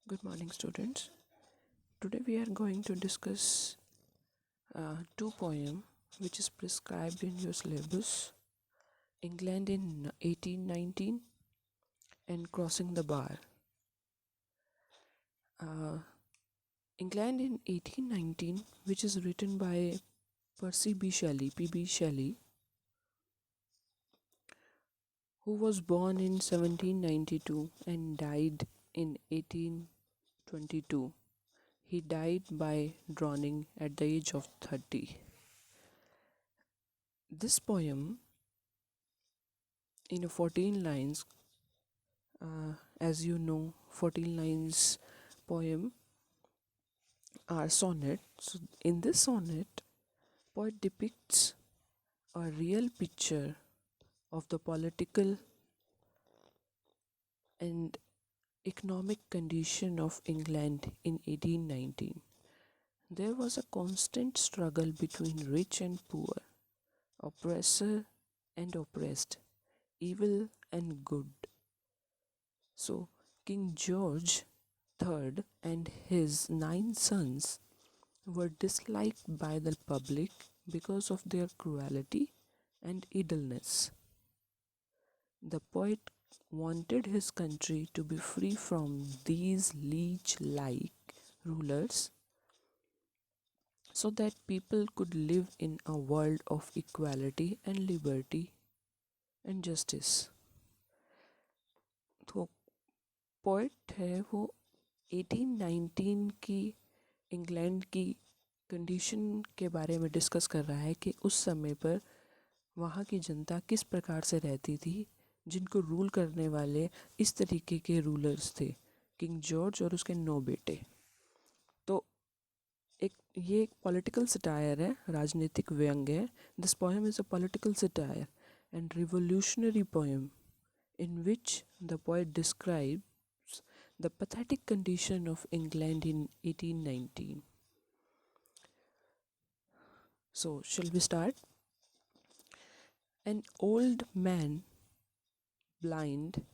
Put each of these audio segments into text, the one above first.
Good morning, students. Today we are going to discuss two poems which is prescribed in your syllabus: England in 1819 and Crossing the Bar. Uh, England in 1819, which is written by Percy B. Shelley, P.B. Shelley, who was born in 1792 and died in 1822. He died by drowning at the age of 30. This poem, in 14 lines, as you know, 14 lines poem are sonnet. So in this sonnet, poet depicts a real picture of the political and economic condition of England in 1819. There was a constant struggle between rich and poor, oppressor and oppressed, evil and good. So King George III and his 9 sons were disliked by the public because of their cruelty and idleness. The poet wanted his country to be free from these leech-like rulers so that people could live in a world of equality and liberty and justice. तो poet है वो 1819 की England की condition के बारे में discuss कर रहा है कि उस समय पर वहाँ की जनता किस प्रकार से रहती थी, जिनको रूल करने वाले इस तरीके के रूलर्स थे, किंग जॉर्ज और उसके 9 बेटे। तो ये एक पॉलिटिकल सटायर है, राजनीतिक व्यंग है। This poem is a political satire and revolutionary poem in which the poet describes the pathetic condition of England in 1819. So, shall we start? An old man, blind,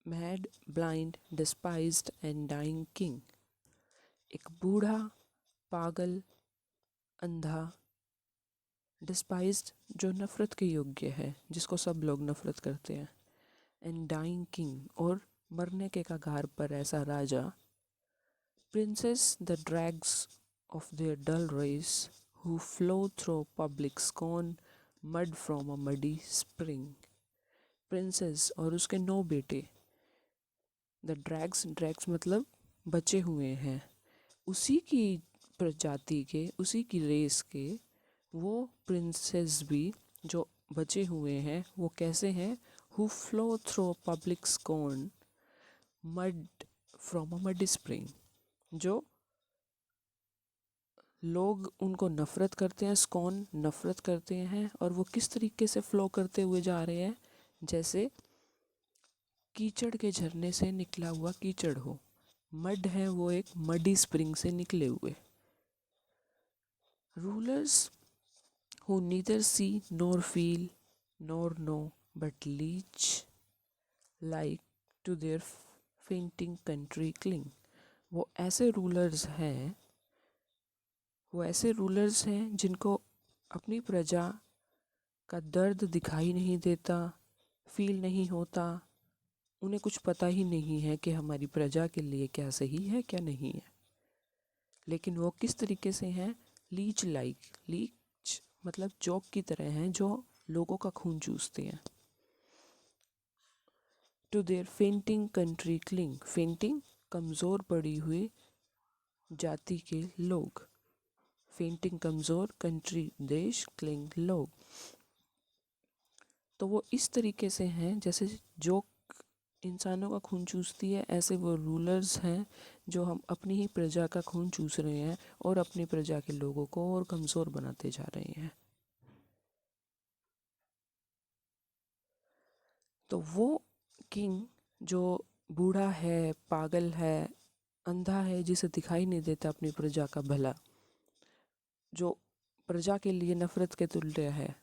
mad, blind, despised and dying king. एक बूढ़ा, पागल, अंधा, डिस्पाइज्ड जो नफ़रत के योग्य है, जिसको सब लोग नफ़रत करते हैं, एंड डाइंग किंग और मरने के कगार पर ऐसा राजा, princes the dregs of their dull race who flow through public scorn, mud from a muddy spring. Princess और उसके 9 बेटे, द ड्रैग्स मतलब बचे हुए हैं, उसी की प्रजाति के, उसी की रेस के वो प्रिंसेस भी जो बचे हुए हैं, वो कैसे हैं? who flow through public scorn, mud from a muddy spring, जो लोग उनको नफ़रत करते हैं, स्कॉन नफ़रत करते हैं, और वो किस तरीके से फ़्लो करते हुए जा रहे हैं, जैसे कीचड़ के झरने से निकला हुआ कीचड़ हो। मड है वो एक मडी स्प्रिंग से निकले हुए। Rulers who neither see nor feel nor know but leech like to their fainting country cling. वो ऐसे रूलर्स हैं जिनको अपनी प्रजा का दर्द दिखाई नहीं देता, फील नहीं होता, उन्हें कुछ पता ही नहीं है कि हमारी प्रजा के लिए क्या सही है क्या नहीं है। लेकिन वो किस तरीके से हैं? लीच मतलब जोक की तरह हैं जो लोगों का खून चूसते हैं। To their fainting country cling, fainting कमज़ोर पड़ी हुई जाति के लोग, फेंटिंग कमज़ोर, कंट्री देश, क्लिंग लोग। तो वो इस तरीके से हैं जैसे जोक इंसानों का खून चूसती है, ऐसे वो रूलर्स हैं जो हम अपनी ही प्रजा का खून चूस रहे हैं और अपनी प्रजा के लोगों को और कमज़ोर बनाते जा रहे हैं। तो वो किंग जो बूढ़ा है, पागल है, अंधा है, जिसे दिखाई नहीं देता अपनी प्रजा का भला, जो प्रजा के लिए नफ़रत के तुल्य है,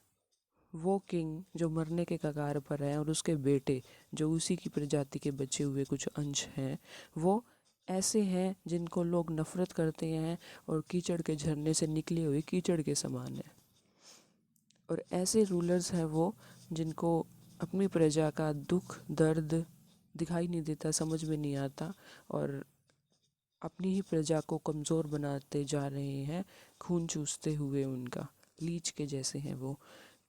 वो किंग जो मरने के कगार पर है और उसके बेटे जो उसी की प्रजाति के बचे हुए कुछ अंश हैं, वो ऐसे हैं जिनको लोग नफ़रत करते हैं और कीचड़ के झरने से निकले हुए कीचड़ के समान है। और ऐसे रूलर्स हैं वो जिनको अपनी प्रजा का दुख दर्द दिखाई नहीं देता, समझ में नहीं आता, और अपनी ही प्रजा को कमज़ोर बनाते जा रहे हैं, खून चूसते हुए उनका, लीच के जैसे हैं वो।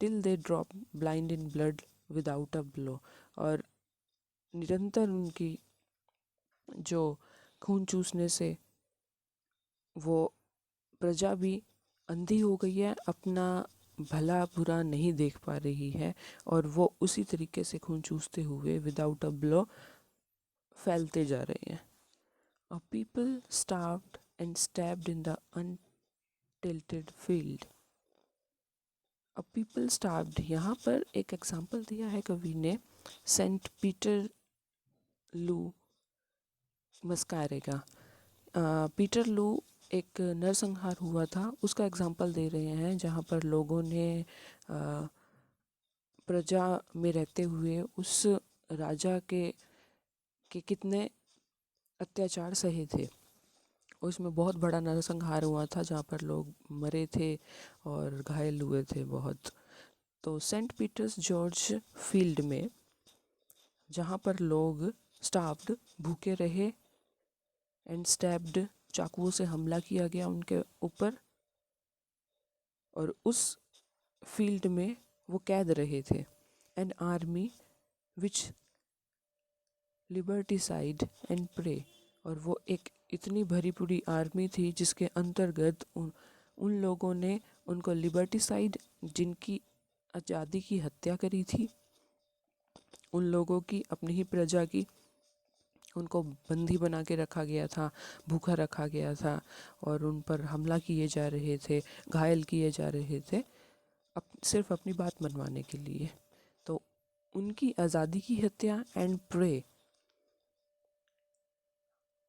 Till they drop blind in blood without a blow. और निरंतर उनकी जो खून चूसने से वो प्रजा भी अंधी हो गई है, अपना भला बुरा नहीं देख पा रही है, और वो उसी तरीके से खून चूसते हुए विदाउट अ ब्लो फैलते जा रहे हैं। A people starved and stabbed in the untilled field. A people starved, यहाँ पर एक एग्जाम्पल दिया है कवि ने सेंट पीटर लू मस्कारे का। पीटर लू एक नरसंहार हुआ था, उसका एग्जाम्पल दे रहे हैं, जहाँ पर लोगों ने प्रजा में रहते हुए उस राजा के कितने अत्याचार सहे थे। उसमें बहुत बड़ा नरसंहार हुआ था जहाँ पर लोग मरे थे और घायल हुए थे बहुत। तो सेंट पीटर्स जॉर्ज फील्ड में जहाँ पर लोग स्टाफ्ड भूखे रहे एंड स्टैब्ड, चाकुओं से हमला किया गया उनके ऊपर, और उस फील्ड में वो कैद रहे थे। An army which liberticide and prey, और वो एक इतनी भरी पूरी आर्मी थी जिसके अंतर्गत उन लोगों ने उनको लिबर्टिसाइड, जिनकी आज़ादी की हत्या करी थी, उन लोगों की, अपनी ही प्रजा की, उनको बंदी बना के रखा गया था, भूखा रखा गया था, और उन पर हमला किए जा रहे थे, घायल किए जा रहे थे, सिर्फ अपनी बात मनवाने के लिए। तो उनकी आज़ादी की हत्या एंड प्रे,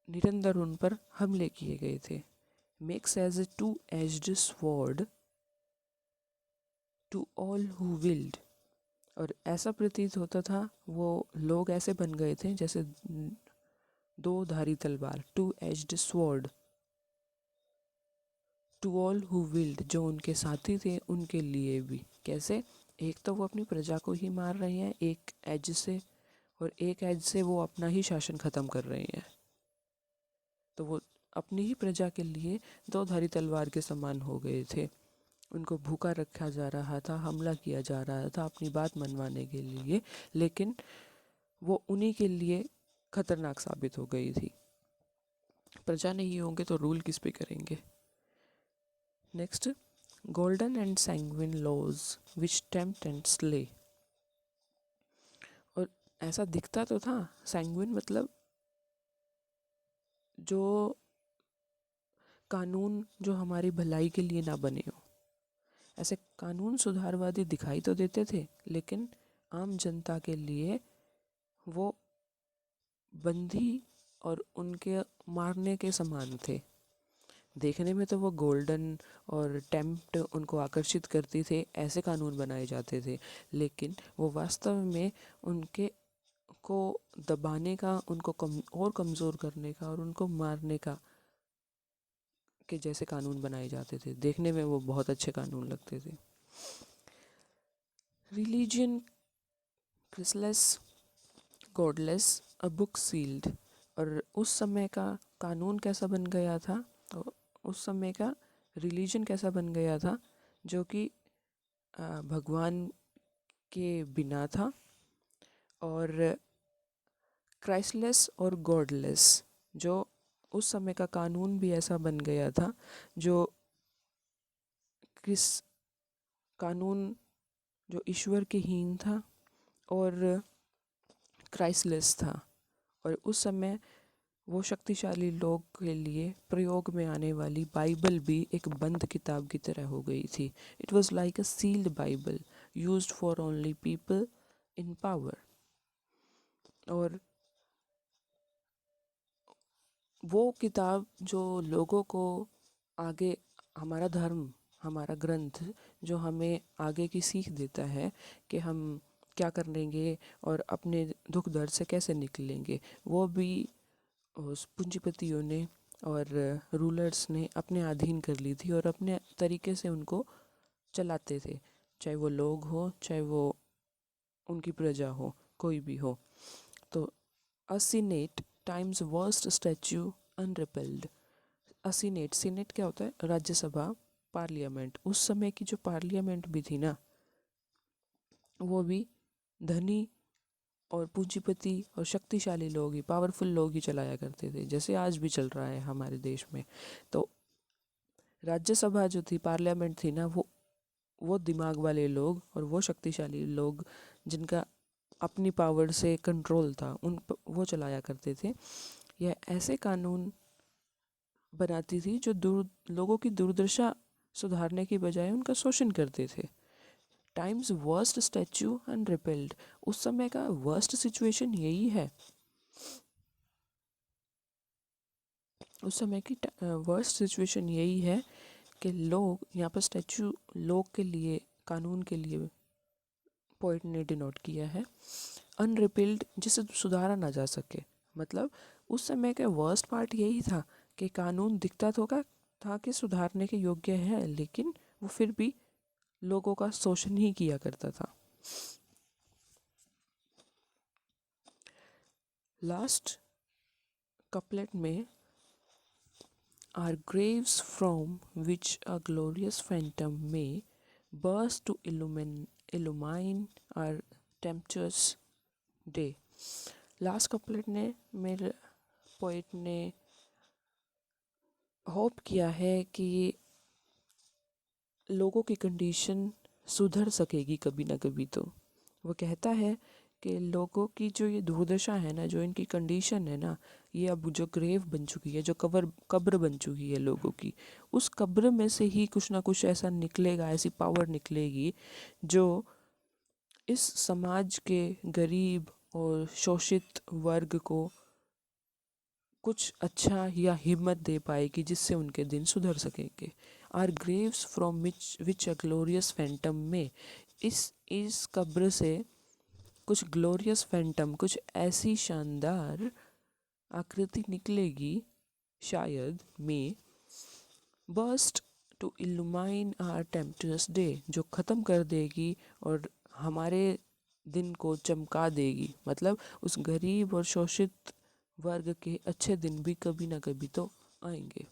निरंतर उन पर हमले किए गए थे। Makes as a two edged sword to all who wield, और ऐसा प्रतीत होता था, वो लोग ऐसे बन गए थे जैसे दो धारी तलवार, two edged sword to all who wield, जो उनके साथी थे उनके लिए भी। कैसे? एक तो वो अपनी प्रजा को ही मार रहे हैं एक एज से, और एक एज से वो अपना ही शासन ख़त्म कर रहे हैं। तो वो अपनी ही प्रजा के लिए दो धारी तलवार के समान हो गए थे। उनको भूखा रखा जा रहा था, हमला किया जा रहा था अपनी बात मनवाने के लिए, लेकिन वो उन्हीं के लिए खतरनाक साबित हो गई थी। प्रजा नहीं होंगे तो रूल किस पे करेंगे। Next, golden and sanguine laws which tempt and slay. और ऐसा दिखता तो था, सैंग्विन मतलब जो कानून जो हमारी भलाई के लिए ना बने हो, ऐसे कानून सुधारवादी दिखाई तो देते थे, लेकिन आम जनता के लिए वो बंदी और उनके मारने के समान थे। देखने में तो वो गोल्डन और टेम्प्ट उनको आकर्षित करती थे, ऐसे कानून बनाए जाते थे, लेकिन वो वास्तव में उनके को दबाने का, उनको और कमज़ोर करने का और उनको मारने का के जैसे कानून बनाए जाते थे। देखने में वो बहुत अच्छे कानून लगते थे। Religion Christless godless a book sealed, और उस समय का कानून कैसा बन गया था, तो उस समय का रिलीजन कैसा बन गया था, जो कि भगवान के बिना था, और क्राइस्टलेस और गॉडलेस, जो उस समय का कानून भी ऐसा बन गया था, जो किस कानून जो ईश्वर के हीन था और क्राइस्टलेस था। और उस समय वो शक्तिशाली लोग के लिए प्रयोग में आने वाली बाइबल भी एक बंद किताब की तरह हो गई थी। It was like a sealed Bible used for only people in power. और वो किताब जो लोगों को आगे, हमारा धर्म, हमारा ग्रंथ जो हमें आगे की सीख देता है कि हम क्या कर लेंगे और अपने दुख दर्द से कैसे निकलेंगे, वो भी उस पूंजीपतियों ने और रूलर्स ने अपने अधीन कर ली थी और अपने तरीके से उनको चलाते थे, चाहे वो लोग हो चाहे वो उनकी प्रजा हो, कोई भी हो। तो अ सीनेट टाइम्स वर्स्ट स्टैच्यू अनरिपेल्ड। अ सीनेट, सीनेट क्या होता है? राज्यसभा, पार्लियामेंट। उस समय की जो पार्लियामेंट भी थी ना, वो भी धनी और पूंजीपति और शक्तिशाली लोग ही, पावरफुल लोग ही चलाया करते थे, जैसे आज भी चल रहा है हमारे देश में। तो राज्यसभा जो थी, पार्लियामेंट थी ना, वो दिमाग वाले लोग और वो शक्तिशाली लोग जिनका अपनी पावर से कंट्रोल था, वो चलाया करते थे। यह ऐसे कानून बनाती थी जो लोगों की दुर्दशा सुधारने की बजाय उनका शोषण करते थे। Times worst statue and repelled. उस समय का वर्स्ट सिचुएशन यही है, उस समय की वर्स्ट सिचुएशन यही है कि लोग, यहाँ पर स्टैच्यू लोग के लिए, कानून के लिए पोइट ने डिनोट किया है। अनरिपेल्ड, जिसे सुधारा ना जा सके। मतलब उस समय का वर्स्ट पार्ट यही था कि कानून दिखता था कि सुधारने के योग्य है, लेकिन वो फिर भी लोगों का शोषण ही किया करता था। लास्ट कपलेट में, are graves from which a glorious phantom may burst to illumine our tempestuous day. Last couplet ने, मेरे पोइट ने होप किया है कि लोगों की कंडीशन सुधर सकेगी कभी ना कभी। तो वो कहता है कि लोगों की जो ये दुर्दशा है ना, जो इनकी कंडीशन है ना, ये अब जो ग्रेव बन चुकी है, जो कब्र बन चुकी है लोगों की, उस कब्र में से ही कुछ ना कुछ ऐसा निकलेगा, ऐसी पावर निकलेगी जो इस समाज के गरीब और शोषित वर्ग को कुछ अच्छा या हिम्मत दे पाएगी, जिससे उनके दिन सुधर सकेंगे। Are graves from which a glorious phantom may, इस कब्र से कुछ ग्लोरियस फैंटम, कुछ ऐसी शानदार आकृति निकलेगी शायद, में burst to illumine are टेम्पटस day, जो ख़त्म कर देगी और हमारे दिन को चमका देगी। मतलब उस गरीब और शोषित वर्ग के अच्छे दिन भी कभी ना कभी तो आएंगे।